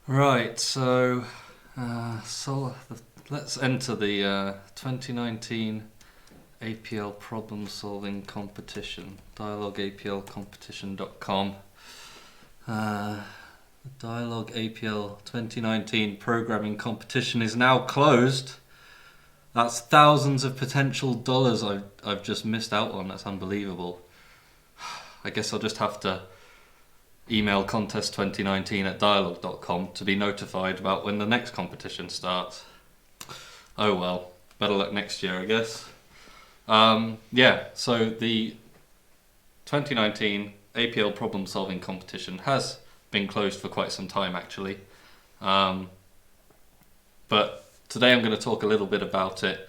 Right, so let's enter the 2019 APL Problem Solving Competition, dialogaplcompetition.com. The Dyalog APL 2019 programming competition is now closed. That's thousands of potential dollars I've just missed out on. That's unbelievable. I guess I'll just have to email contest2019@dialog.com to be notified about when the next competition starts. Oh well, better luck next year, I guess. So the 2019 APL Problem Solving Competition has been closed for quite some time actually. But today I'm going to talk a little bit about it,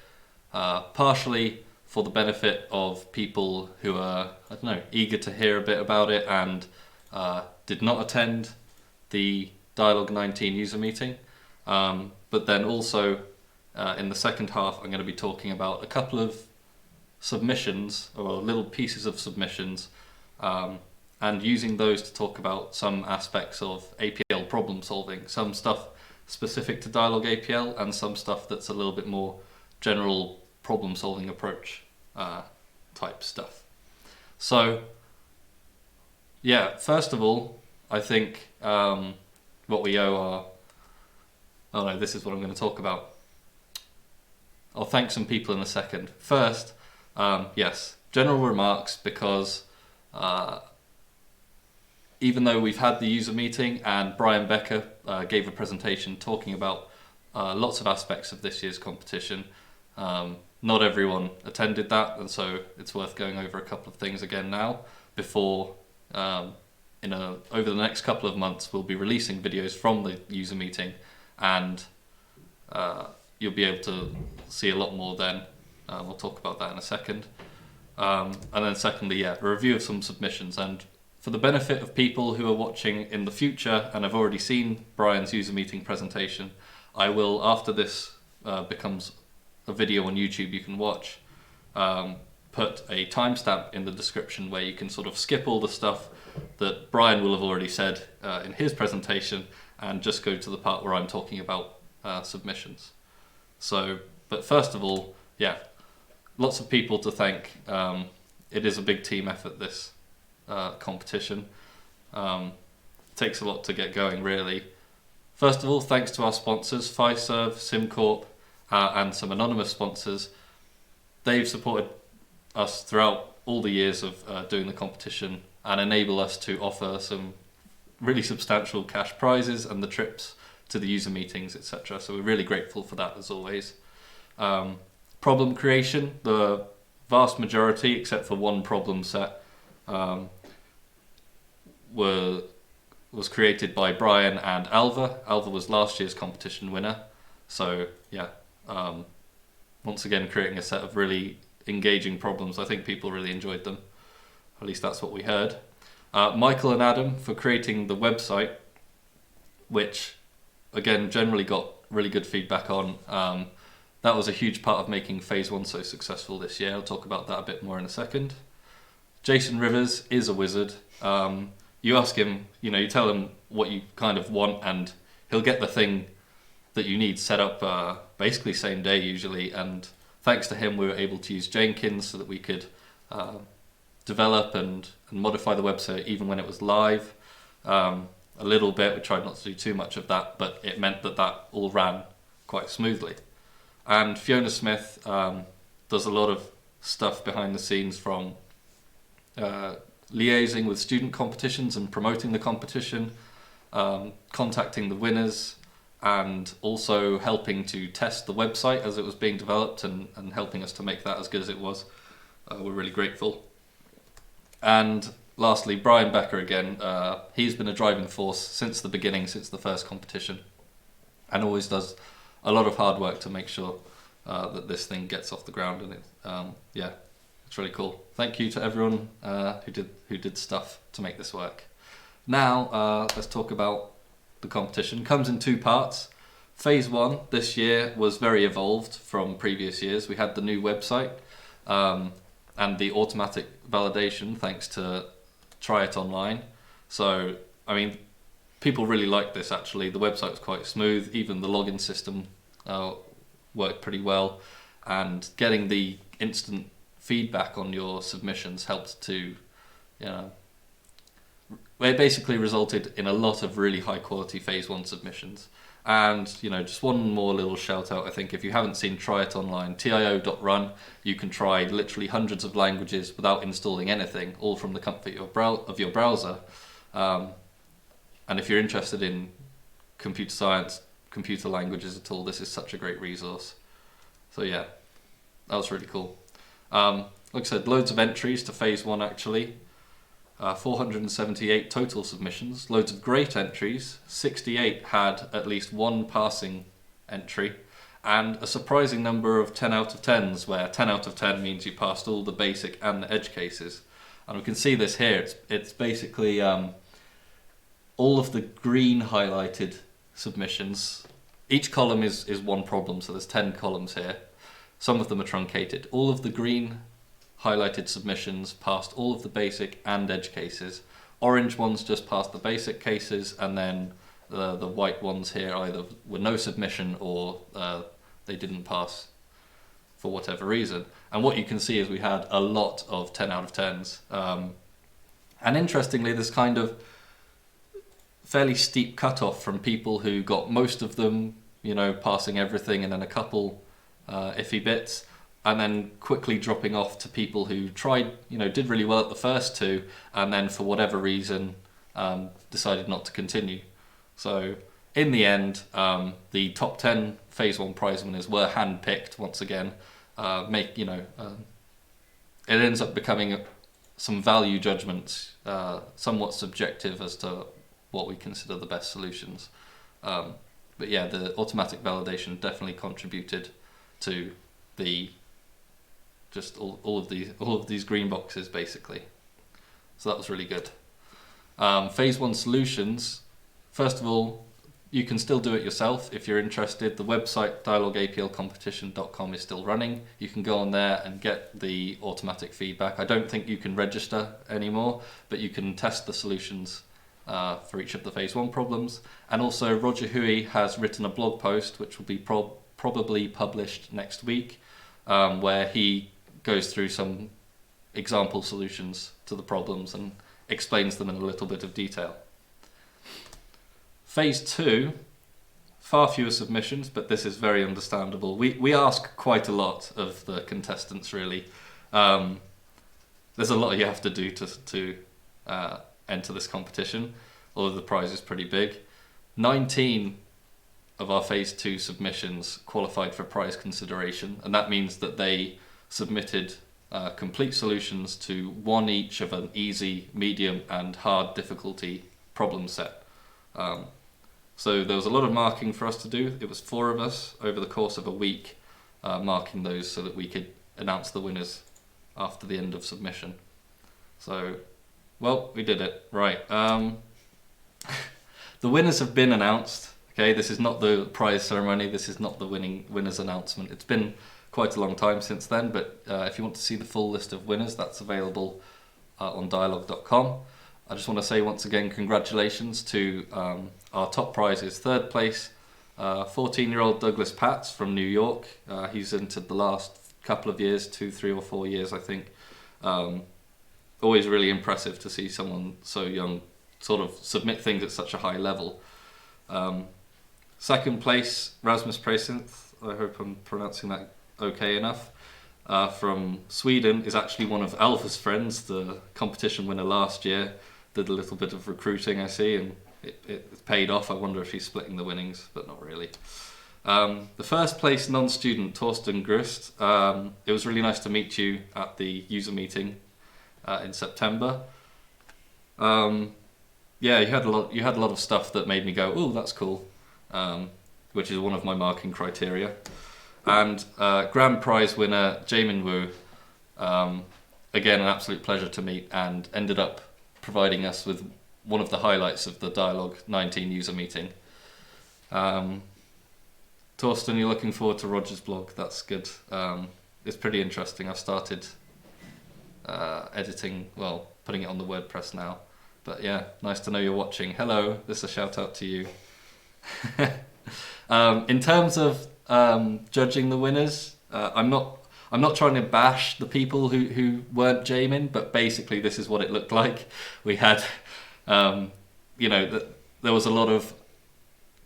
partially for the benefit of people who are, eager to hear a bit about it and did not attend the Dialog 19 user meeting. But then also in the second half, I'm going to be talking about a couple of submissions or little pieces of submissions, and using those to talk about some aspects of APL problem solving, some stuff specific to Dialog APL and some stuff that's a little bit more general problem solving approach type stuff. So first of all, I think what we owe are... this is what I'm going to talk about. I'll thank some people in a second. First, general remarks, because even though we've had the user meeting and Brian Becker gave a presentation talking about lots of aspects of this year's competition, not everyone attended that, and so it's worth going over a couple of things again now before... over the next couple of months we'll be releasing videos from the user meeting, and you'll be able to see a lot more then. We'll talk about that in a second. And then secondly, a review of some submissions. And for the benefit of people who are watching in the future and have already seen Brian's user meeting presentation, I will, after this becomes a video on YouTube you can watch, put a timestamp in the description where you can sort of skip all the stuff that Brian will have already said in his presentation and just go to the part where I'm talking about submissions. But first of all, lots of people to thank. It is a big team effort, this competition. Takes a lot to get going, really. First of all, thanks to our sponsors, Fiserv, SimCorp, and some anonymous sponsors. They've supported us throughout all the years of doing the competition and enable us to offer some really substantial cash prizes and the trips to the user meetings, etc. So we're really grateful for that, as always. Problem creation, the vast majority, except for one problem set, was created by Brian and Alva. Alva was last year's competition winner. So once again, creating a set of really engaging problems. I think people really enjoyed them. At least that's what we heard. Michael and Adam for creating the website, which again generally got really good feedback on. That was a huge part of making phase 1 so successful this year. I'll talk about that a bit more in a second. Jason Rivers is a wizard. You ask him, you tell him what you kind of want and he'll get the thing that you need set up basically same day usually, and thanks to him we were able to use Jenkins so that we could develop and modify the website even when it was live. A little bit, we tried not to do too much of that, but it meant that all ran quite smoothly. And Fiona Smith does a lot of stuff behind the scenes, from liaising with student competitions and promoting the competition, contacting the winners, and also helping to test the website as it was being developed and helping us to make that as good as it was. We're really grateful. And lastly, Brian Becker again. He's been a driving force since the beginning, since the first competition, and always does a lot of hard work to make sure that this thing gets off the ground. And it's really cool. Thank you to everyone who did stuff to make this work. Now let's talk about the competition. It comes in 2 parts. Phase 1 this year was very evolved from previous years. We had the new website and the automatic validation thanks to Try It Online. So, people really liked this actually. The website was quite smooth, even the login system worked pretty well, and getting the instant feedback on your submissions helped to, it basically resulted in a lot of really high quality phase 1 submissions. And just one more little shout out, I think, if you haven't seen Try It Online, tio.run, you can try literally hundreds of languages without installing anything, all from the comfort of your browser. And if you're interested in computer science, computer languages at all, this is such a great resource. So yeah, that was really cool. Like I said, loads of entries to phase 1 actually. 478 total submissions, loads of great entries. 68 had at least one passing entry, and a surprising number of 10 out of 10s, where 10 out of 10 means you passed all the basic and the edge cases. And we can see this here. It's basically all of the green highlighted submissions. Each column is one problem, so there's 10 columns here. Some of them are truncated. All of the green highlighted submissions passed all of the basic and edge cases. Orange ones just passed the basic cases, and then the white ones here either were no submission or they didn't pass for whatever reason. And what you can see is we had a lot of 10 out of 10s. And interestingly, there's kind of fairly steep cutoff from people who got most of them, passing everything, and then a couple iffy bits, and then quickly dropping off to people who tried, did really well at the first two, and then for whatever reason decided not to continue. So in the end, the top 10 phase 1 prize winners were hand-picked once again. It ends up becoming some value judgments, somewhat subjective as to what we consider the best solutions. But yeah, the automatic validation definitely contributed to the all of these green boxes basically. So that was really good. Phase 1 solutions. First of all, you can still do it yourself if you're interested. The website dialogaplcompetition.com is still running. You can go on there and get the automatic feedback. I don't think you can register anymore, but you can test the solutions for each of the phase 1 problems. And also Roger Huey has written a blog post which will be probably published next week, where he goes through some example solutions to the problems and explains them in a little bit of detail. Phase 2, far fewer submissions, but this is very understandable. We ask quite a lot of the contestants, really. There's a lot you have to do to enter this competition, although the prize is pretty big. 19 of our phase 2 submissions qualified for prize consideration, and that means that they submitted complete solutions to one each of an easy, medium and hard difficulty problem set. So there was a lot of marking for us to do. It was 4 of us over the course of a week marking those so that we could announce the winners after the end of submission. So, well, we did it. Right. The winners have been announced. Okay, this is not the prize ceremony. This is not the winners announcement. It's been quite a long time since then, but if you want to see the full list of winners, that's available on dialog.com. I just want to say once again, congratulations to our top prizes. Third place, 14-year-old Douglas Patz from New York. He's entered the last couple of years, 2, 3 or 4 years, I think. Always really impressive to see someone so young sort of submit things at such a high level. Second place, Rasmus Presinth, I hope I'm pronouncing that okay enough, from Sweden, is actually one of Alva's friends, the competition winner last year. Did a little bit of recruiting, I see, and it paid off. I wonder if he's splitting the winnings, but not really. The first place non-student, Torsten Grust, it was really nice to meet you at the user meeting in September. Yeah, you had a lot of stuff that made me go, oh, that's cool, which is one of my marking criteria. And grand prize winner Jamin Wu, again, an absolute pleasure to meet, and ended up providing us with one of the highlights of the Dialog 19 user meeting. Torsten, you're looking forward to Roger's blog. That's good. It's pretty interesting. I've started editing, well, putting it on the WordPress now. But yeah, nice to know you're watching. Hello, this is a shout out to you. In terms of judging the winners, I'm not trying to bash the people who weren't Jamin, but basically this is what it looked like. We had, there was a lot of.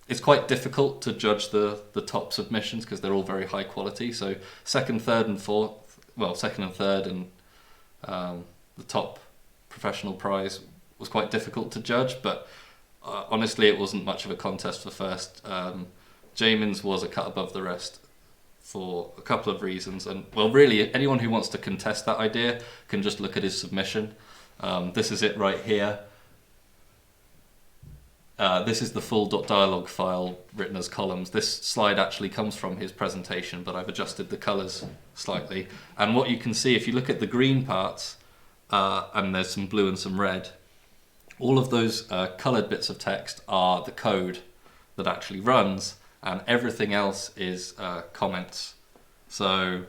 It's quite difficult to judge the top submissions because they're all very high quality. So second, third, and third, and the top professional prize was quite difficult to judge. But honestly, it wasn't much of a contest for first. Jamin's was a cut above the rest for a couple of reasons. And well, really, anyone who wants to contest that idea can just look at his submission. This is it right here. This is the full .dialog file written as columns. This slide actually comes from his presentation, but I've adjusted the colors slightly. And what you can see, if you look at the green parts, and there's some blue and some red, all of those colored bits of text are the code that actually runs, and everything else is comments. So,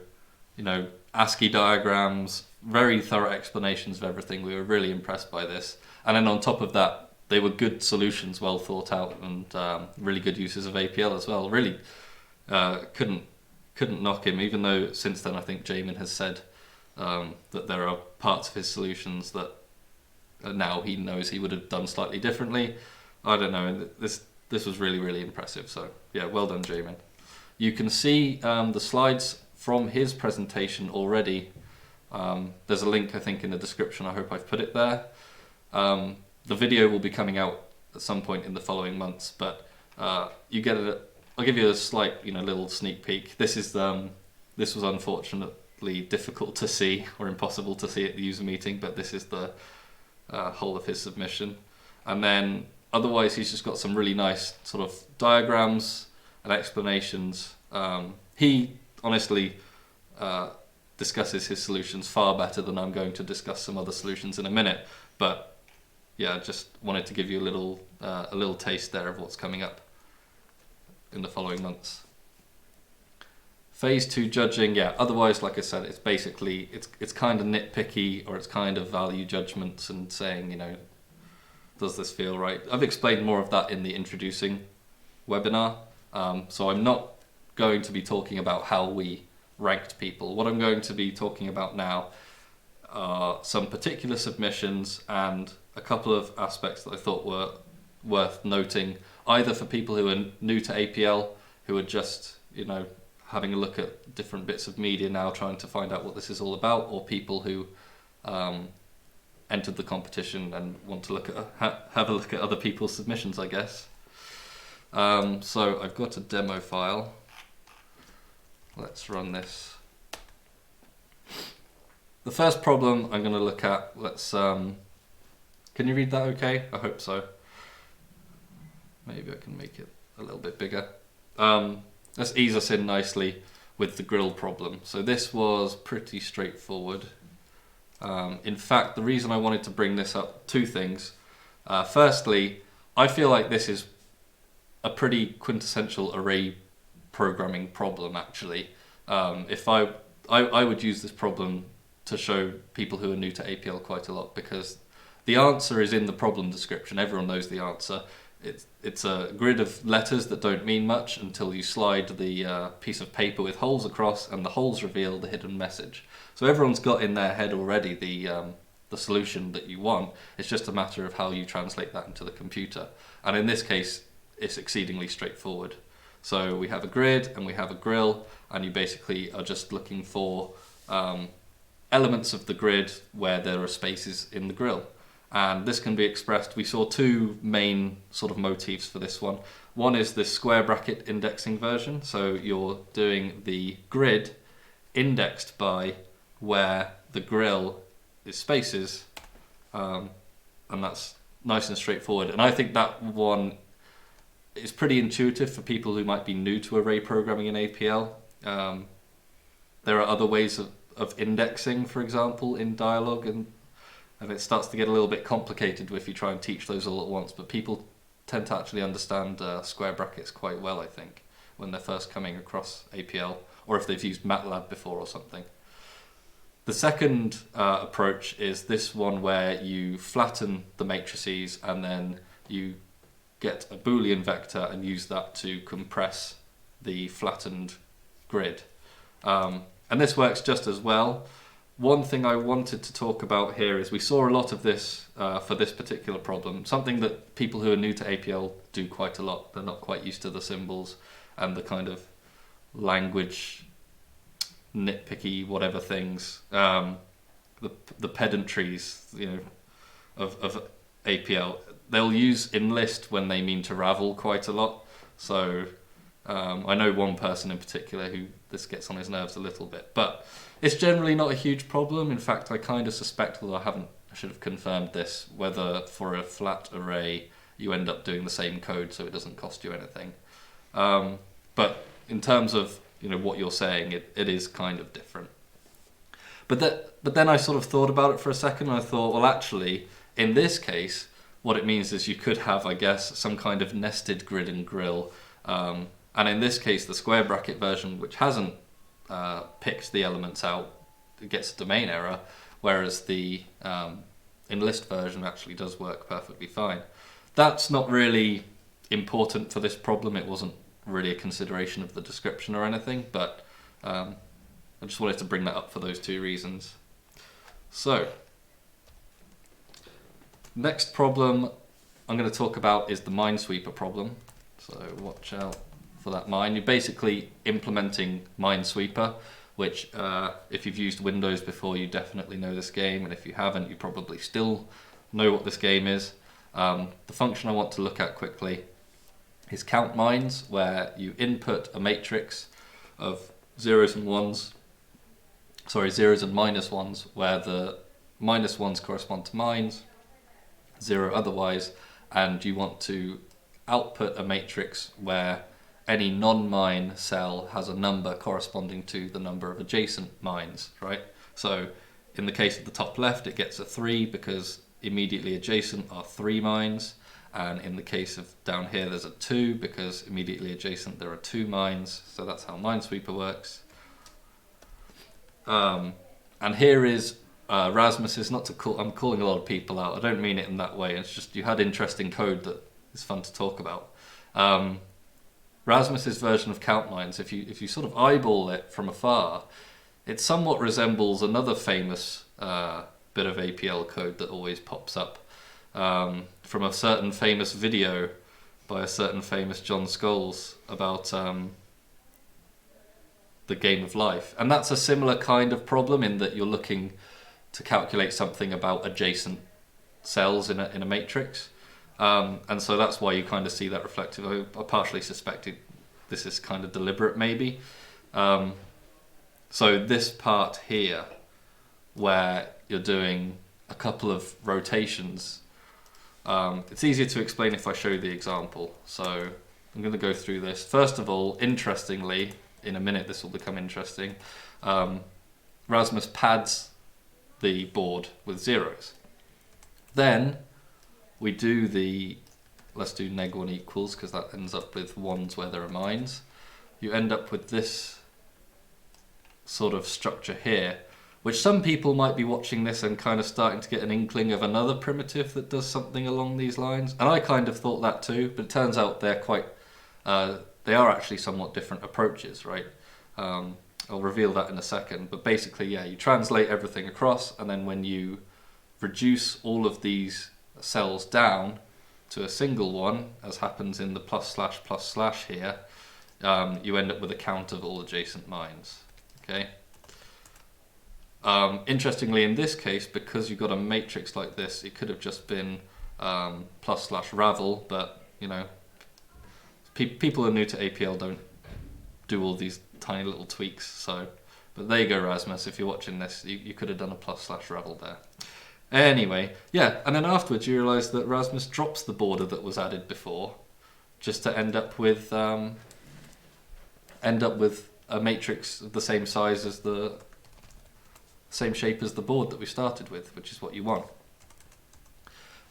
ASCII diagrams, very thorough explanations of everything. We were really impressed by this. And then on top of that, they were good solutions, well thought out, and really good uses of APL as well. Really couldn't knock him, even though since then I think Jamin has said that there are parts of his solutions that now he knows he would have done slightly differently. I don't know. This was really, really impressive. So yeah, well done, Jamin. You can see the slides from his presentation already. There's a link, I think, in the description. I hope I've put it there. The video will be coming out at some point in the following months, but I'll give you a slight, little sneak peek. This was unfortunately difficult to see or impossible to see at the user meeting, but this is the whole of his submission. And then otherwise, he's just got some really nice sort of diagrams and explanations. He honestly discusses his solutions far better than I'm going to discuss some other solutions in a minute, but yeah, just wanted to give you a little taste there of what's coming up in the following months. Phase 2 judging, yeah. Otherwise, like I said, it's basically it's kind of nitpicky, or it's kind of value judgments and saying, does this feel right? I've explained more of that in the introducing webinar, so I'm not going to be talking about how we ranked people. What I'm going to be talking about now are some particular submissions and a couple of aspects that I thought were worth noting, either for people who are new to APL, who are just, having a look at different bits of media now, trying to find out what this is all about, or people who entered the competition and want to have a look at other people's submissions, I guess. So I've got a demo file. Let's run this. The first problem I'm going to look at, can you read that okay? I hope so. Maybe I can make it a little bit bigger. Let's ease us in nicely with the Grille problem. So this was pretty straightforward. In fact, the reason I wanted to bring this up, two things. Firstly, I feel like this is a pretty quintessential array programming problem, actually. If I would use this problem to show people who are new to APL quite a lot, because the answer is in the problem description. Everyone knows the answer. It's a grid of letters that don't mean much until you slide the piece of paper with holes across, and the holes reveal the hidden message. So everyone's got in their head already the solution that you want. It's just a matter of how you translate that into the computer. And in this case, it's exceedingly straightforward. So we have a grid and we have a Grille, and you basically are just looking for elements of the grid where there are spaces in the Grille. And this can be expressed, we saw two main sort of motifs for this one. One is this square bracket indexing version. So you're doing the grid indexed by where the Grille is spaces, and that's nice and straightforward. And I think that one is pretty intuitive for people who might be new to array programming in APL. There are other ways of indexing, for example, in Dyalog, and it starts to get a little bit complicated if you try and teach those all at once, but people tend to actually understand square brackets quite well, I think, when they're first coming across APL, or if they've used MATLAB before or something. The second approach is this one where you flatten the matrices and then you get a Boolean vector and use that to compress the flattened grid. And this works just as well. One thing I wanted to talk about here is we saw a lot of this for this particular problem, something that people who are new to APL do quite a lot. They're not quite used to the symbols and the kind of language nitpicky whatever things, the pedantries, you know, of APL. They'll use enlist when they mean to ravel quite a lot. So I know one person in particular who this gets on his nerves a little bit, but it's generally not a huge problem. In fact, I kind of suspect, although I should have confirmed this, whether for a flat array you end up doing the same code so it doesn't cost you anything. But in terms of, you know, what you're saying, it is kind of different. But then I sort of thought about it for a second and I thought, well, actually, in this case, what it means is you could have, I guess, some kind of nested grid in Grille. And in this case, the square bracket version, which hasn't picked the elements out, it gets a domain error, whereas the enlist version actually does work perfectly fine. That's not really important for this problem. It wasn't really a consideration of the description or anything, but I just wanted to bring that up for those two reasons. So, next problem I'm going to talk about is the Minesweeper problem. So watch out for that mine. You're basically implementing Minesweeper, which if you've used Windows before, you definitely know this game, and if you haven't, you probably still know what this game is. The function I want to look at quickly is CountMines, where you input a matrix of zeros and minus ones, where the minus ones correspond to mines, 0 otherwise, and you want to output a matrix where any non-mine cell has a number corresponding to the number of adjacent mines, right? So in the case of the top left, it gets a 3 because immediately adjacent are 3 mines. And in the case of down here, there's a 2 because immediately adjacent there are 2 mines. So that's how Minesweeper works. And here is Rasmus's, not to call, I'm calling a lot of people out. I don't mean it in that way. It's just you had interesting code that is fun to talk about. Rasmus's version of CountMines, if you sort of eyeball it from afar, it somewhat resembles another famous bit of APL code that always pops up from a certain famous video by a certain famous John Scholes about the game of life. And that's a similar kind of problem in that you're looking to calculate something about adjacent cells in a matrix. And so that's why you kind of see that reflected. I partially suspected this is kind of deliberate maybe. So this part here, where you're doing a couple of rotations, it's easier to explain if I show you the example. So I'm going to go through this. First of all, interestingly, in a minute this will become interesting, Rasmus pads the board with zeros. Then we do let's do neg1 equals, because that ends up with ones where there are mines. You end up with this sort of structure here, which some people might be watching this and kind of starting to get an inkling of another primitive that does something along these lines. And I kind of thought that too, but it turns out they're quite, they are actually somewhat different approaches, right? I'll reveal that in a second, but basically, yeah, you translate everything across, and then when you reduce all of these cells down to a single one, as happens in the +/+/ here, you end up with a count of all adjacent mines. Okay. Interestingly, in this case, because you've got a matrix like this, it could have just been +/ravel, but you know, people who are new to APL don't do all these tiny little tweaks. So, but there you go, Rasmus. If you're watching this, you could have done a +/ravel there. Anyway, yeah, and then afterwards you realise that Rasmus drops the border that was added before, just to end up with a matrix of the same size as the same shape as the board that we started with, which is what you want.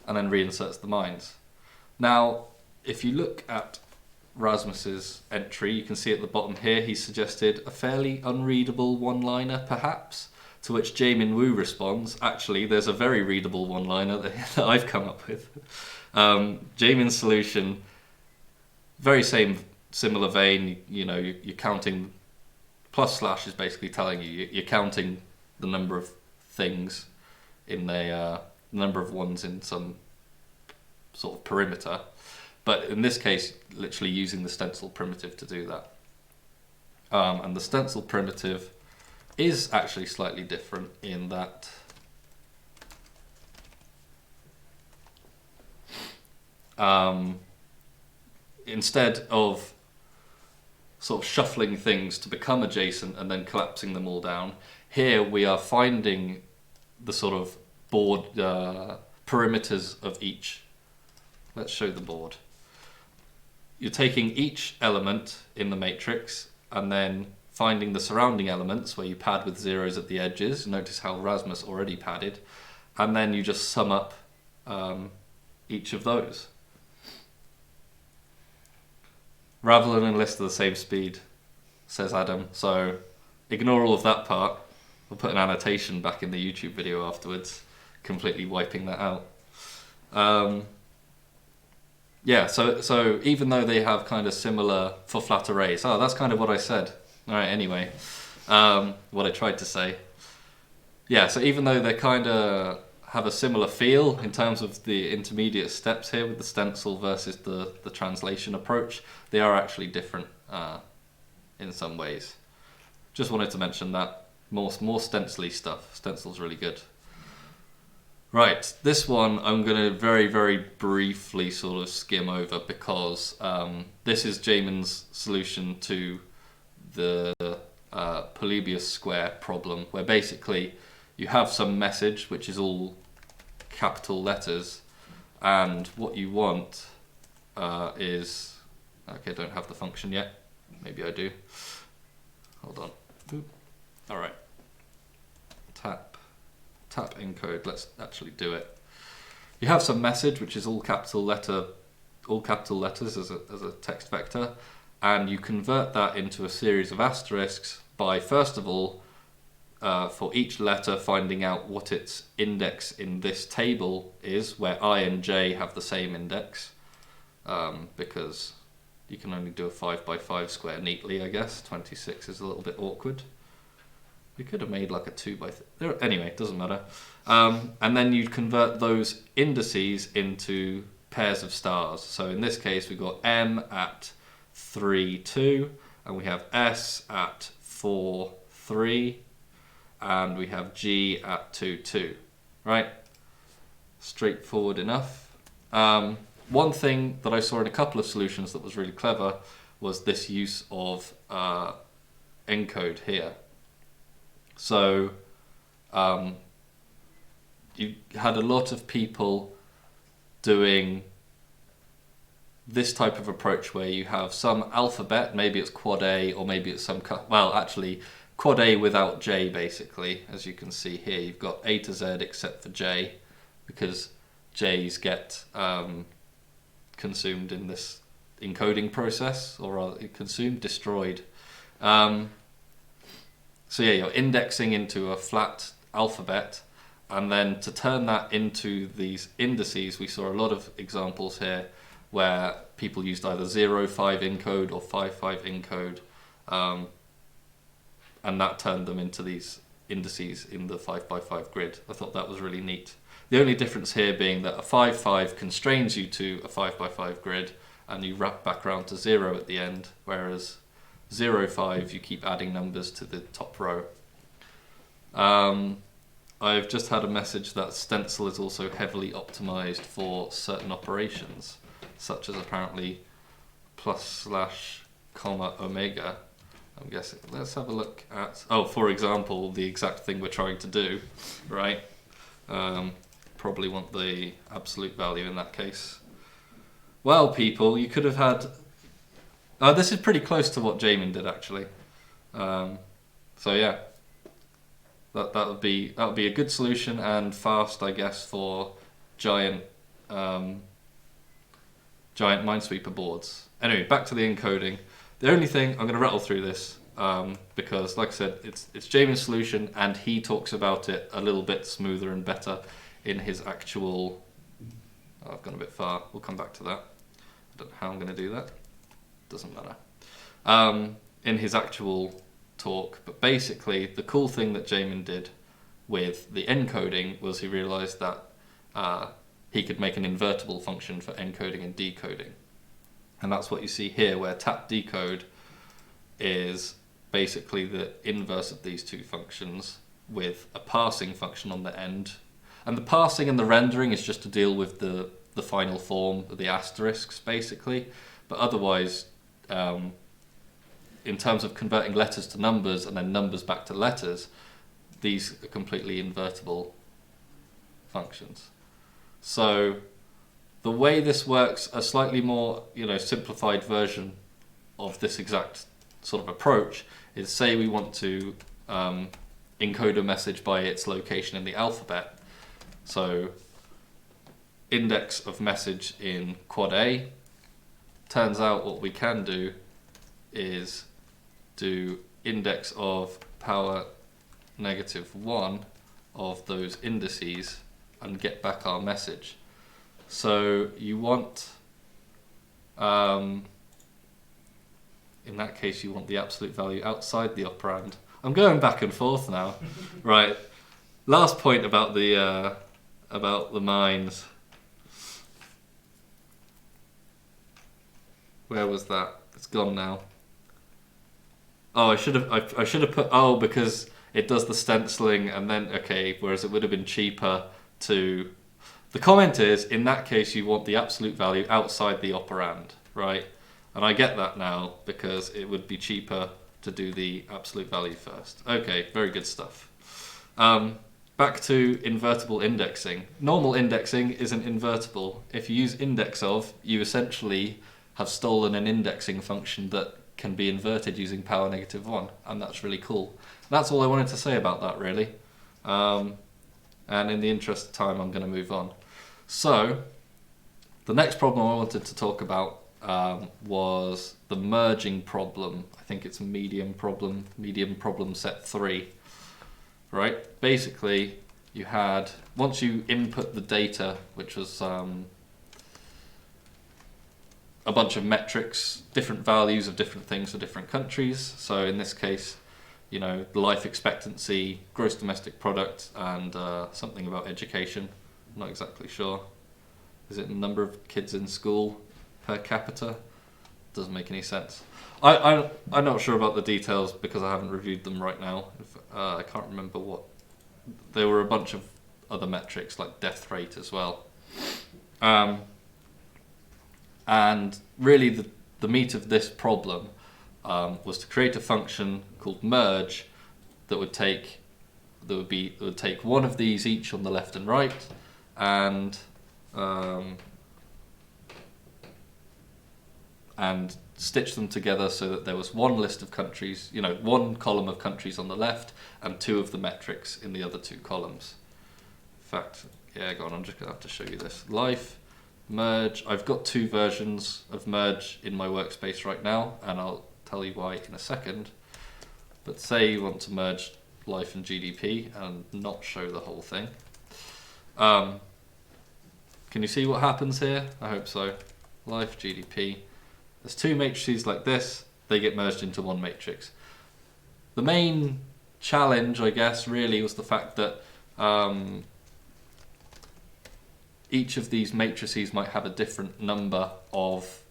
And then reinserts the mines. Now, if you look at Rasmus's entry, you can see at the bottom here he suggested a fairly unreadable one-liner, perhaps. To which Jamin Wu responds, actually, there's a very readable one-liner that I've come up with. Jamin's solution, very similar vein. You're counting. Plus slash is basically telling you're counting the number of things in the number of ones in some sort of perimeter. But in this case, literally using the stencil primitive to do that. And the stencil primitive is actually slightly different in that instead of sort of shuffling things to become adjacent and then collapsing them all down, here we are finding the sort of board perimeters of each. Let's show the board. You're taking each element in the matrix and then finding the surrounding elements where you pad with zeros at the edges. Notice how Rasmus already padded. And then you just sum up each of those. Ravel and enlist at the same speed, says Adam. So ignore all of that part. We'll put an annotation back in the YouTube video afterwards, completely wiping that out. Yeah, so even though they have kind of similar for flat arrays, that's kind of what I said. All right, anyway, what I tried to say. Yeah, so even though they kind of have a similar feel in terms of the intermediate steps here with the stencil versus the translation approach, they are actually different in some ways. Just wanted to mention that. More stencil-y stuff. Stencil's really good. Right, this one I'm going to very, very briefly sort of skim over because this is Jamin's solution to the polybius square problem, where basically you have some message which is all capital letters, and what you want is, okay, I don't have the function yet, maybe I do, hold on. Oop. All right, tap encode, let's actually do it. You have some message which is all capital letters as a text vector, and you convert that into a series of asterisks by, first of all, for each letter finding out what its index in this table is, where I and J have the same index, because you can only do a 5x5 square neatly, I guess. 26 is a little bit awkward. We could have made like a 2x3. Anyway, it doesn't matter. And then you convert those indices into pairs of stars. So in this case, we've got M at 3, 2, and we have S at 4, 3, and we have G at 2, 2. Right? Straightforward enough. One thing that I saw in a couple of solutions that was really clever was this use of encode here. So you had a lot of people doing this type of approach where you have some alphabet, maybe it's quad A or maybe it's some, well actually quad A without J basically, as you can see here. You've got A to Z except for J, because J's get consumed in this encoding process, or rather destroyed. So yeah, you're indexing into a flat alphabet, and then to turn that into these indices, we saw a lot of examples here where people used either 0.5 encode or 5.5 encode, and that turned them into these indices in the 5x5 grid. I thought that was really neat. The only difference here being that a 5.5 constrains you to a 5x5 grid, and you wrap back around to 0 at the end, whereas 0.5 you keep adding numbers to the top row. I've just had a message that Stencil is also heavily optimized for certain operations, such as apparently plus slash comma omega. I'm guessing. Let's have a look at, for example, the exact thing we're trying to do, right? Probably want the absolute value in that case. Well, people, you could have had, this is pretty close to what Jamin did actually. So yeah, that would be a good solution and fast, I guess, for giant Minesweeper boards. Anyway, back to the encoding. The only thing, I'm going to rattle through this. because, like I said, it's Jamin's solution, and he talks about it a little bit smoother and better in his actual... Oh, I've gone a bit far. We'll come back to that. I don't know how I'm going to do that. Doesn't matter. In his actual talk. But basically, the cool thing that Jamin did with the encoding was he realized that he could make an invertible function for encoding and decoding. And that's what you see here, where TapDecode is basically the inverse of these two functions with a parsing function on the end. And the parsing and the rendering is just to deal with the final form, the asterisks, basically. But otherwise, in terms of converting letters to numbers and then numbers back to letters, these are completely invertible functions. So the way this works, a slightly more simplified version of this exact sort of approach is, say we want to encode a message by its location in the alphabet. So index of message in quad A. Turns out what we can do is do index of power -1 of those indices and get back our message. So you want, in that case, you want the absolute value outside the operand. I'm going back and forth now. Right. Last point about the mines. Where was that? It's gone now. Oh, I should have put, oh, because it does the stenciling and then, okay, whereas it would have been cheaper to... The comment is, in that case, you want the absolute value outside the operand, right? And I get that now, because it would be cheaper to do the absolute value first. Okay, very good stuff. Back to invertible indexing. Normal indexing isn't invertible. If you use index of, you essentially have stolen an indexing function that can be inverted using power -1, and that's really cool. That's all I wanted to say about that, really. And in the interest of time, I'm going to move on. So, the next problem I wanted to talk about was the merging problem. I think it's a medium problem set 3. Right? Basically, you had, once you input the data, which was a bunch of metrics, different values of different things for different countries. So in this case, the life expectancy, gross domestic product, and something about education. I'm not exactly sure. Is it the number of kids in school per capita? Doesn't make any sense. I'm not sure about the details because I haven't reviewed them right now. I can't remember what. There were a bunch of other metrics like death rate as well. And really the meat of this problem was to create a function called merge that would take one of these each on the left and right, and stitch them together so that there was one list of countries, one column of countries on the left and 2 of the metrics in the other 2 columns. In fact, yeah, go on, I'm just going to have to show you this. Life, merge. I've got 2 versions of merge in my workspace right now, and I'll tell you why in a second. But say you want to merge life and GDP and not show the whole thing. Can you see what happens here? I hope so. Life, GDP. There's 2 matrices like this. They get merged into one matrix. The main challenge, I guess, really was the fact that each of these matrices might have a different number of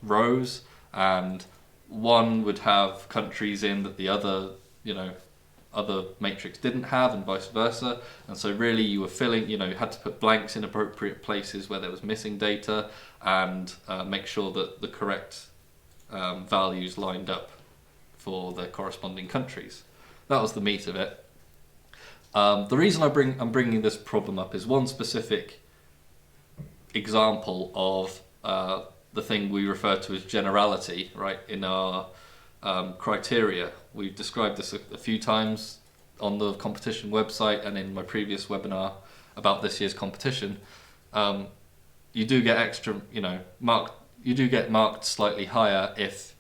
rows, and one would have countries in that the other, other matrix didn't have, and vice versa. And so really you were filling, you had to put blanks in appropriate places where there was missing data, and make sure that the correct values lined up for the corresponding countries. That was the meat of it. The reason I'm bringing this problem up is one specific example of the thing we refer to as generality, right? In our criteria, we've described this a few times on the competition website and in my previous webinar about this year's competition. You do get extra, marked. You do get marked slightly higher if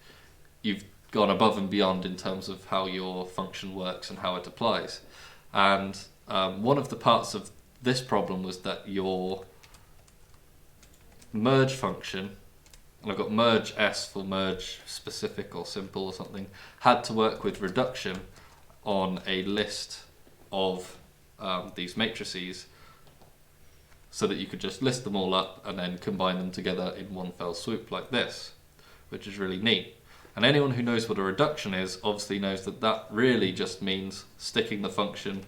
you've gone above and beyond in terms of how your function works and how it applies. And one of the parts of this problem was that your merge function, and I've got merge S for merge specific or simple or something, had to work with reduction on a list of these matrices so that you could just list them all up and then combine them together in one fell swoop like this, which is really neat. And anyone who knows what a reduction is obviously knows that that really just means sticking the function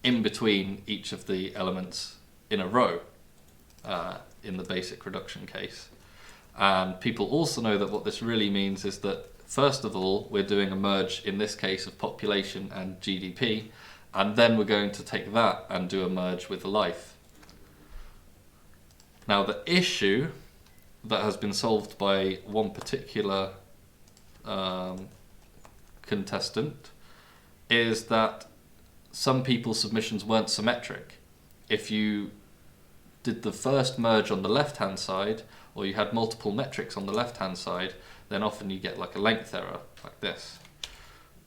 in between each of the elements in a row in the basic reduction case. And people also know that what this really means is that first of all we're doing a merge in this case of population and GDP, and then we're going to take that and do a merge with life. Now the issue that has been solved by one particular contestant is that some people's submissions weren't symmetric. If you did the first merge on the left hand side, or you had multiple metrics on the left hand side, then often you get like a length error like this.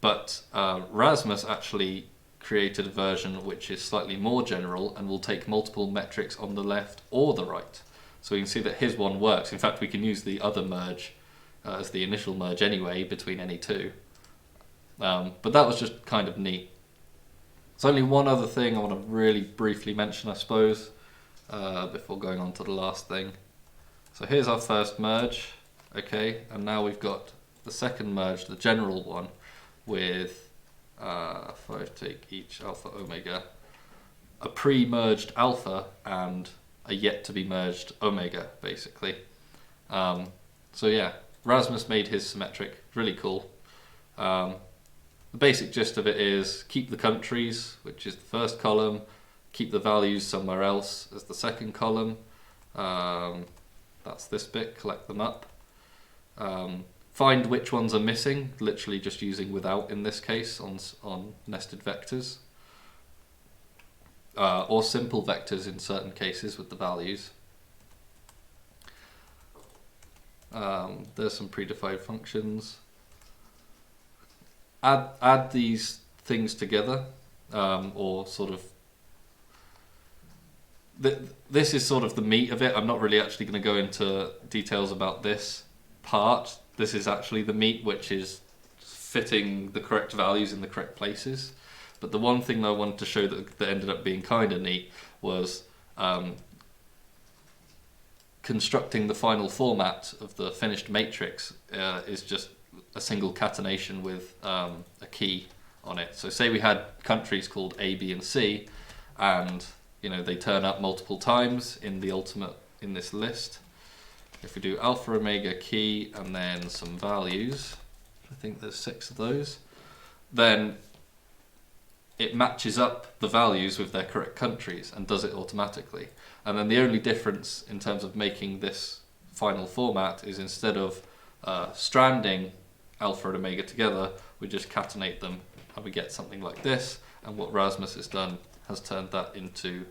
But Rasmus actually created a version which is slightly more general and will take multiple metrics on the left or the right. So we can see that his one works. In fact, we can use the other merge as the initial merge anyway between any two. But that was just kind of neat. There's only one other thing I want to really briefly mention, I suppose, before going on to the last thing. So here's our first merge, okay, and now we've got the second merge, the general one, with, if I take each alpha omega, a pre-merged alpha and a yet-to-be-merged omega, basically. So yeah, Rasmus made his symmetric, really cool. The basic gist of it is keep the countries, which is the first column, keep the values somewhere else as the second column. That's this bit, collect them up. Find which ones are missing, literally just using without in this case on nested vectors. Or simple vectors in certain cases with the values. There's some predefined functions. Add these things together, or sort of. This is sort of the meat of it. I'm not really actually going to go into details about this part. This is actually the meat, which is fitting the correct values in the correct places. But the one thing that I wanted to show that ended up being kind of neat was constructing the final format of the finished matrix is just a single catenation with a key on it. So say we had countries called A, B, and C, and they turn up multiple times in the ultimate in this list. If we do alpha omega key and then some values, I think there's 6 of those, then it matches up the values with their correct countries and does it automatically. And then the only difference in terms of making this final format is instead of stranding alpha and omega together, we just catenate them and we get something like this. And what Rasmus has done has turned that into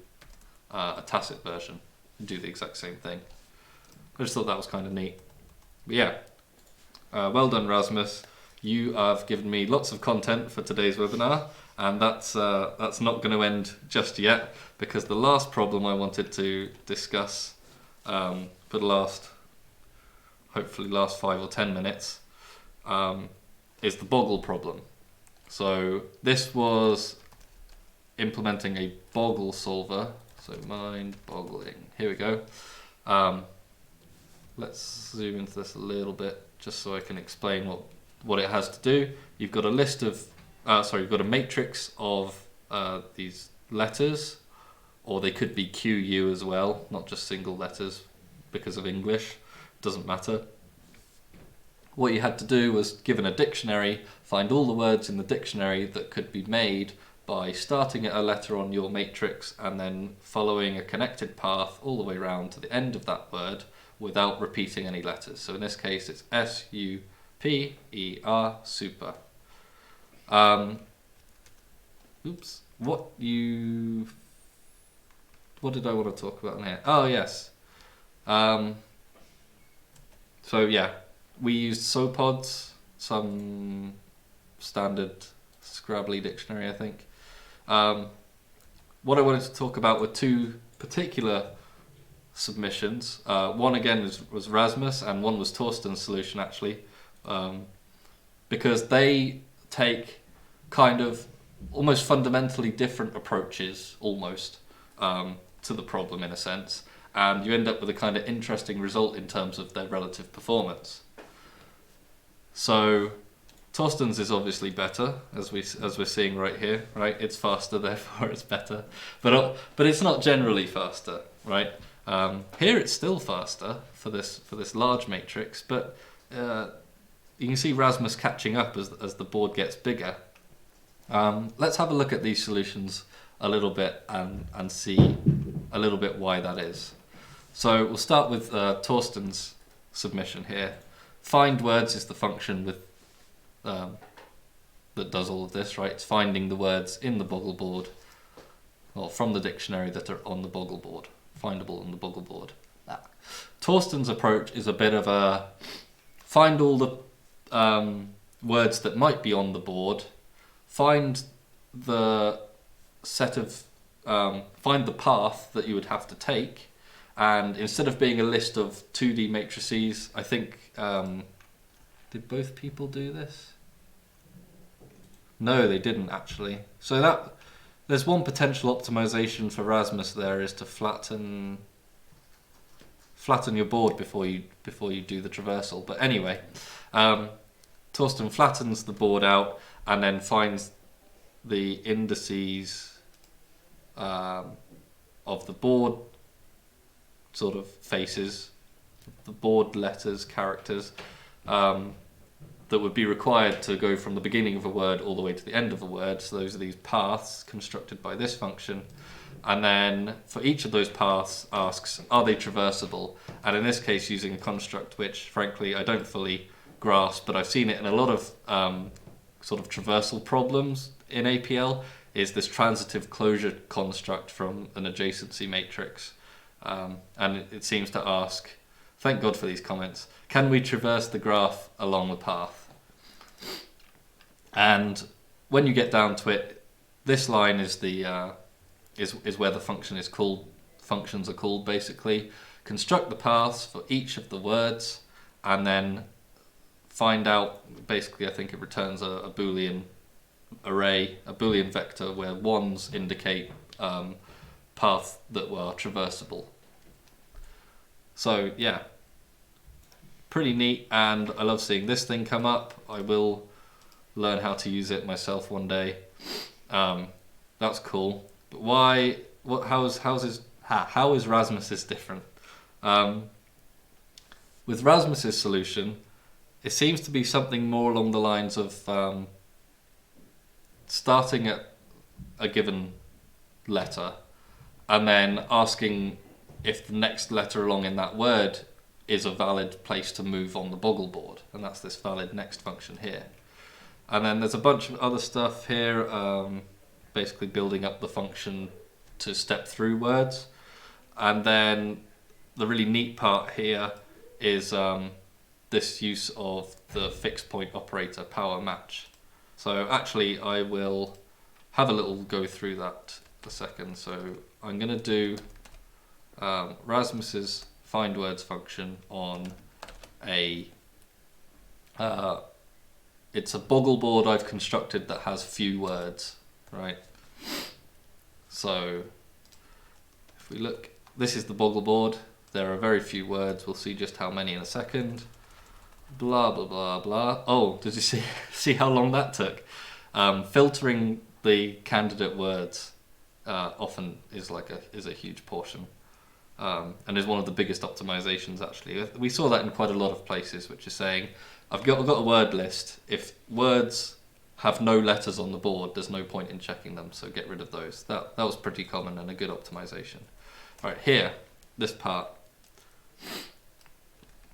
a tacit version and do the exact same thing. I just thought that was kind of neat. But yeah, well done, Rasmus. You have given me lots of content for today's webinar, and that's not going to end just yet, because the last problem I wanted to discuss for the hopefully last 5 or 10 minutes is the Boggle problem. So this was implementing a Boggle solver. So mind boggling. Here we go. Let's zoom into this a little bit just so I can explain what it has to do. You've got a list of, you've got a matrix of these letters, or they could be QU as well, not just single letters because of English. Doesn't matter. What you had to do was, given a dictionary, find all the words in the dictionary that could be made by starting at a letter on your matrix and then following a connected path all the way around to the end of that word without repeating any letters. So in this case it's S-U-P-E-R, super. Oops, what did I want to talk about in here? Oh yes. So yeah, we used SOPODs, some standard Scrabbly dictionary, I think. What I wanted to talk about were two particular submissions. One again was Rasmus, and one was Torsten's solution actually, because they take kind of almost fundamentally different approaches, almost, to the problem in a sense, and you end up with a kind of interesting result in terms of their relative performance. So Torsten's is obviously better, as we're seeing right here, right? It's faster, therefore it's better, but it's not generally faster, right? Here it's still faster for this large matrix, but you can see Rasmus catching up as the board gets bigger. Let's have a look at these solutions a little bit and see a little bit why that is. So we'll start with Torsten's submission here. Find words is the function with that does all of this, right? It's finding the words in the Boggle board, or from the dictionary that are on the Boggle board, findable on the Boggle board. Torsten's approach is a bit of a find all the words that might be on the board, find the set of find the path that you would have to take, and instead of being a list of 2D matrices, I think did both people do this? No, they didn't actually. So that there's one potential optimization for Rasmus there is to flatten your board before you do the traversal. But anyway, Torsten flattens the board out and then finds the indices of the board sort of faces, the board letters, characters, that would be required to go from the beginning of a word all the way to the end of a word. So those are these paths constructed by this function. And then for each of those paths asks, are they traversable? And in this case, using a construct which, frankly, I don't fully grasp, but I've seen it in a lot of sort of traversal problems in APL, is this transitive closure construct from an adjacency matrix. And it seems to ask, thank God for these comments, can we traverse the graph along the path? And when you get down to it, this line is the is where the function is called. Functions are called basically. Construct the paths for each of the words, and then find out. Basically, I think it returns a Boolean array, a Boolean vector where ones indicate paths that were traversable. So yeah, pretty neat, and I love seeing this thing come up. I will learn how to use it myself one day. That's cool. But why? How is Rasmus's different? With Rasmus's solution, it seems to be something more along the lines of starting at a given letter and then asking if the next letter along in that word is a valid place to move on the Boggle board, and that's this valid next function here. And then there's a bunch of other stuff here, basically building up the function to step through words. And then the really neat part here is this use of the fixed point operator power match. So actually I will have a little go through that a second. So I'm going to do Rasmus's find words function on a it's a Boggle board I've constructed that has few words, right? So if we look, this is the Boggle board. There are very few words. We'll see just how many in a second. Blah blah blah blah. Oh, did you see how long that took? Filtering the candidate words often is a huge portion, and is one of the biggest optimizations actually. We saw that in quite a lot of places, which is saying I've got a word list. If words have no letters on the board, there's no point in checking them, so get rid of those. That was pretty common and a good optimization. All right, here, this part.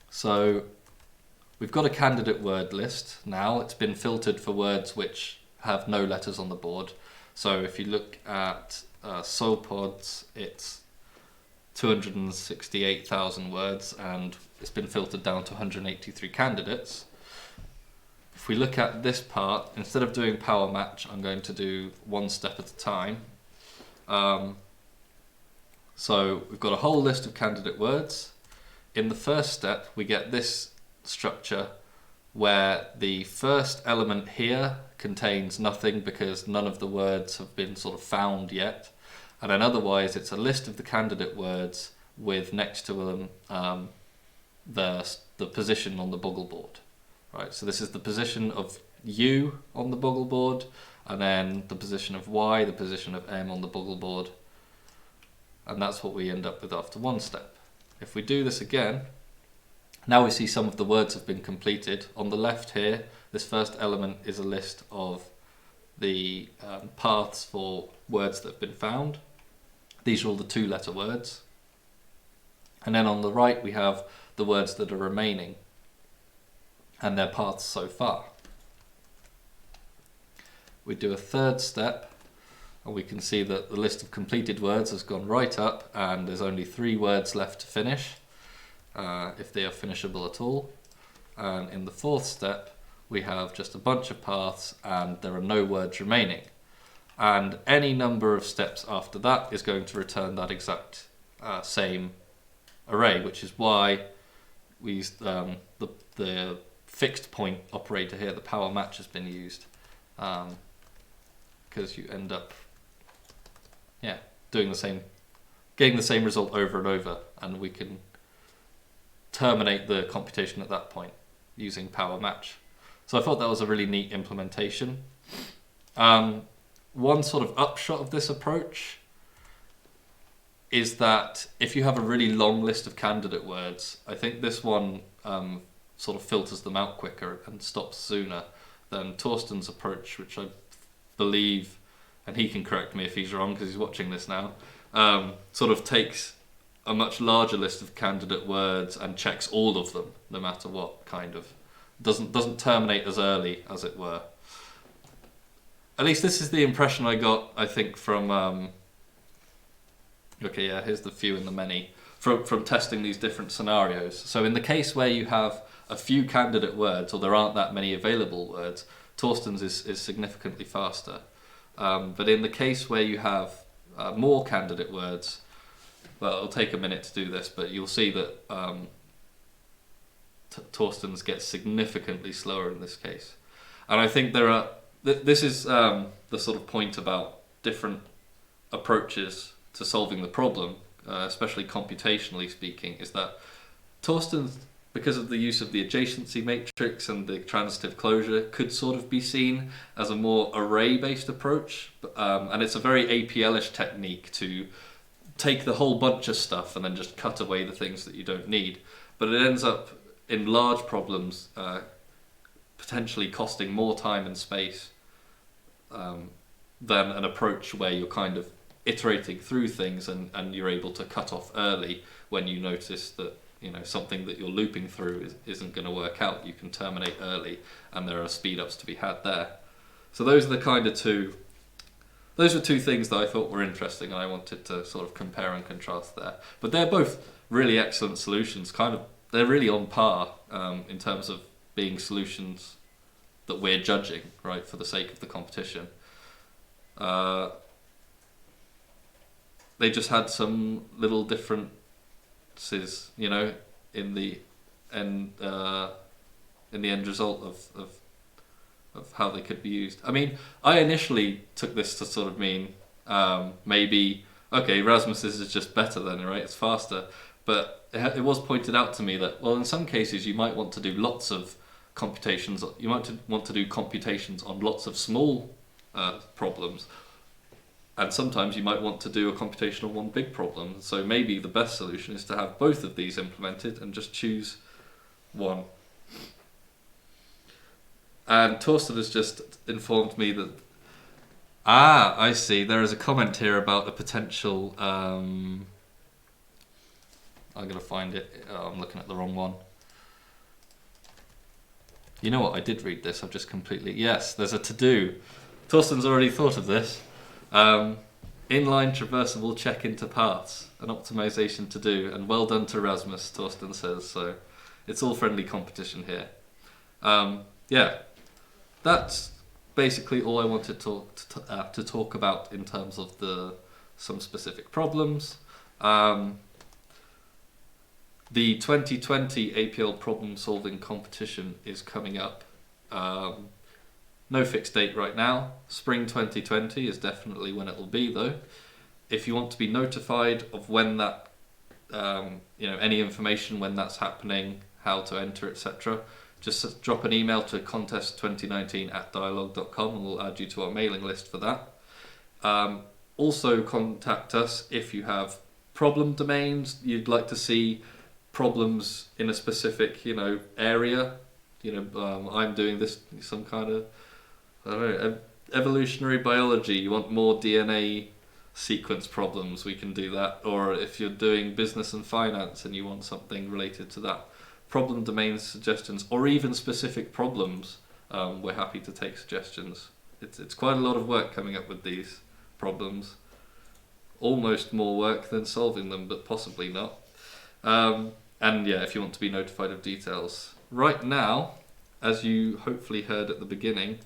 So we've got a candidate word list now. It's been filtered for words which have no letters on the board. So if you look at SOPODs, it's 268,000 words, and it's been filtered down to 183 candidates. If we look at this part, instead of doing power match, I'm going to do one step at a time. So we've got a whole list of candidate words. In the first step, we get this structure where the first element here contains nothing because none of the words have been sort of found yet. And then otherwise, it's a list of the candidate words with next to them the position on the Boggle board. Right, so this is the position of U on the Boggle board, and then the position of Y, the position of M on the Boggle board. And that's what we end up with after one step. If we do this again, now we see some of the words have been completed. On the left here, this first element is a list of the paths for words that have been found. These are all the two-letter words. And then on the right, we have the words that are remaining and their paths so far. We do a third step, and we can see that the list of completed words has gone right up, and there's only 3 words left to finish, if they are finishable at all. And in the fourth step, we have just a bunch of paths, and there are no words remaining. And any number of steps after that is going to return that exact same array, which is why we used the fixed point operator here, the power match, has been used, because you end up doing the same, getting the same result over and over, and we can terminate the computation at that point using power match. So I thought that was a really neat implementation. One sort of upshot of this approach is that if you have a really long list of candidate words, I think this one sort of filters them out quicker and stops sooner than Torsten's approach, which I believe, and he can correct me if he's wrong because he's watching this now, sort of takes a much larger list of candidate words and checks all of them, no matter what, kind of. Doesn't terminate as early, as it were. At least this is the impression I got, I think, from... here's the few and the many. From testing these different scenarios. So in the case where you have a few candidate words, or there aren't that many available words, Torsten's is significantly faster. But in the case where you have more candidate words, well, it'll take a minute to do this, but you'll see that Torsten's gets significantly slower in this case. And I think there are... This is the sort of point about different approaches to solving the problem, especially computationally speaking, is that Torsten's, because of the use of the adjacency matrix and the transitive closure, could sort of be seen as a more array-based approach. And it's a very APL-ish technique to take the whole bunch of stuff and then just cut away the things that you don't need. But it ends up, in large problems, potentially costing more time and space than an approach where you're kind of iterating through things and you're able to cut off early when you notice that something that you're looping through isn't going to work out. You can terminate early, and there are speed ups to be had there. So those are the kind of two things that I thought were interesting, and I wanted to sort of compare and contrast there. But they're both really excellent solutions. They're really on par in terms of being solutions that we're judging, right, for the sake of the competition. They just had some little differences, in the end result of how they could be used. I mean, I initially took this to sort of mean maybe, okay, Rasmus's is just better then, right? It's faster. But it was pointed out to me that, well, in some cases you might want to do lots of computations. You might want to do computations on lots of small problems. And sometimes you might want to do a computation on one big problem. So maybe the best solution is to have both of these implemented and just choose one. And Torsten has just informed me that... I see. There is a comment here about a potential... I'm going to find it. I'm looking at the wrong one. You know what? I did read this. I've just completely... Yes, there's a to-do. Torsten's already thought of this. Inline traversable check into paths, an optimization to do, and well done to Rasmus, Torsten says. So it's all friendly competition here. Yeah, that's basically all I wanted to talk about in terms of some specific problems. The 2020 APL Problem Solving Competition is coming up. No fixed date right now. Spring 2020 is definitely when it will be, though. If you want to be notified of when that, any information when that's happening, how to enter, etc., just drop an email to contest2019@dialog.com and we'll add you to our mailing list for that. Also contact us if you have problem domains you'd like to see problems in a specific, area. I'm doing this, some kind of, I don't know, evolutionary biology. You want more DNA sequence problems, we can do that. Or if you're doing business and finance and you want something related to that, problem domain suggestions, or even specific problems, we're happy to take suggestions. It's quite a lot of work coming up with these problems. Almost more work than solving them, but possibly not. And yeah, if you want to be notified of details. Right now, as you hopefully heard at the beginning,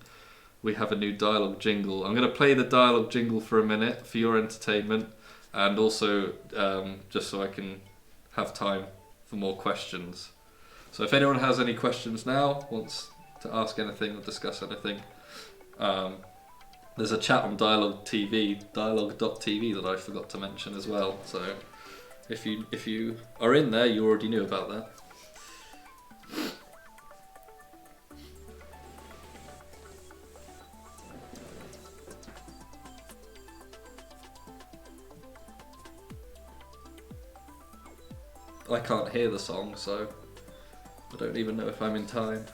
we have a new Dyalog jingle. I'm going to play the Dyalog jingle for a minute for your entertainment, and also just so I can have time for more questions. So if anyone has any questions now, wants to ask anything or discuss anything, there's a chat on Dyalog TV, dialog.tv, that I forgot to mention as well. So if you are in there, you already knew about that. I can't hear the song, so I don't even know if I'm in time.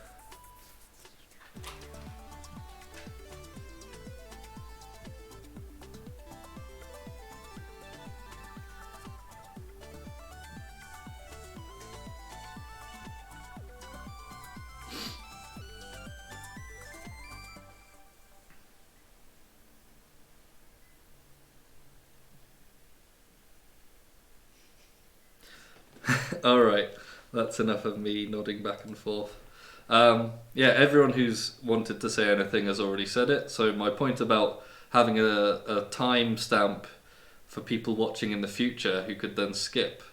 Alright, that's enough of me nodding back and forth. Yeah, everyone who's wanted to say anything has already said it. So my point about having a time stamp for people watching in the future who could then skip.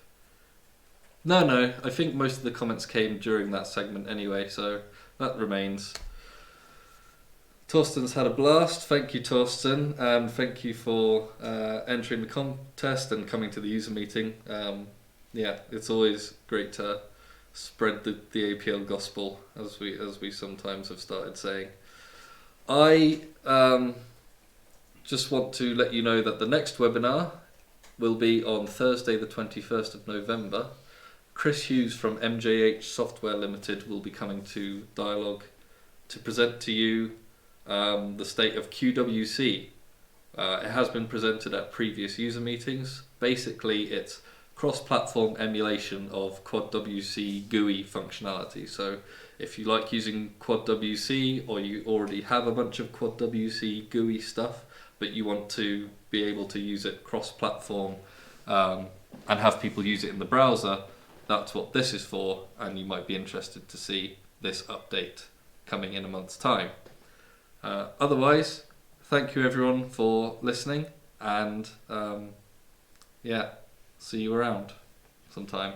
No, I think most of the comments came during that segment anyway, so that remains. Torsten's had a blast. Thank you, Torsten, and thank you for entering the contest and coming to the user meeting. Yeah, it's always great to spread the APL gospel, as we sometimes have started saying. I just want to let you know that the next webinar will be on Thursday the 21st of November. Chris Hughes from MJH Software Limited will be coming to Dyalog to present to you the state of QWC. It has been presented at previous user meetings. Basically, it's cross-platform emulation of QuadWC GUI functionality. So if you like using QuadWC, or you already have a bunch of QuadWC GUI stuff, but you want to be able to use it cross-platform and have people use it in the browser, that's what this is for, and you might be interested to see this update coming in a month's time. Otherwise, thank you everyone for listening, and yeah, see you around sometime.